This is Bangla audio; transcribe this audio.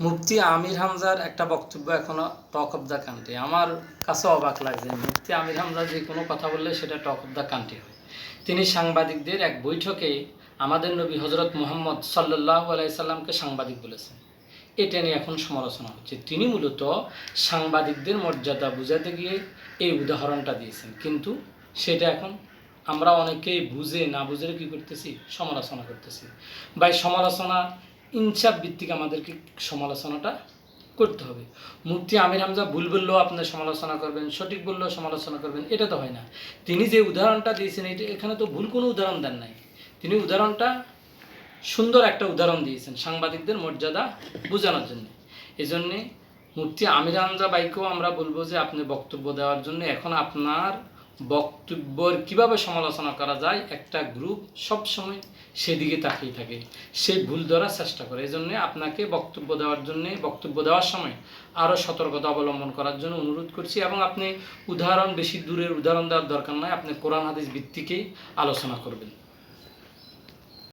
মুফতি আমির হামজার একটা বক্তব্য এখনো টক অফ দ্য কান্ট্রি। আমার কাছে অবাক লাগছে, মুফতি আমির হামজা যে কোনো কথা বললে সেটা টক অফ দ্য কান্ট্রি হয়। তিনি সাংবাদিকদের এক বৈঠকে আমাদের নবী হজরত মুহাম্মদ সাল্লাল্লাহু আলাইহি সাল্লামকে সাংবাদিক বলেছেন। এটা নিয়ে এখন সমালোচনা হচ্ছে। তিনি মূলত সাংবাদিকদের মর্যাদা বুঝাতে গিয়ে এই উদাহরণটা দিয়েছেন, কিন্তু সেটা এখন আমরা অনেকেই বুঝে না বুঝে কী করতেছি, সমালোচনা করতেছি। বা এই সমালোচনা ইনসাফ ভিত্তিক আমাদেরকে সমালোচনাটা করতে হবে। মুফতি আমির হামজা ভুল বললেও আপনার সমালোচনা করবেন, সঠিক বললেও সমালোচনা করবেন, এটা তো হয় না। তিনি যে উদাহরণটা দিয়েছেন এখানে তো ভুল কোনো উদাহরণ দেন নাই। তিনি উদাহরণটা সুন্দর একটা উদাহরণ দিয়েছেন সাংবাদিকদের মর্যাদা বোঝানোর জন্য। এই জন্যে মুফতি আমির হামজা বাইকেও আমরা বলবো যে আপনি বক্তব্য দেওয়ার জন্য এখন আপনার বক্তব্যের কীভাবে সমালোচনা করা যায়, একটা গ্রুপ সবসময় সেদিকে তাকিয়ে থাকে, সেই ভুল ধরার চেষ্টা করে। এই জন্যে আপনাকে বক্তব্য দেওয়ার সময় আরও সতর্কতা অবলম্বন করার জন্য অনুরোধ করছি। এবং আপনি বেশি দূরের উদাহরণ দেওয়ার দরকার নয়, আপনি কোরআন হাদিস ভিত্তিকেই আলোচনা করবেন।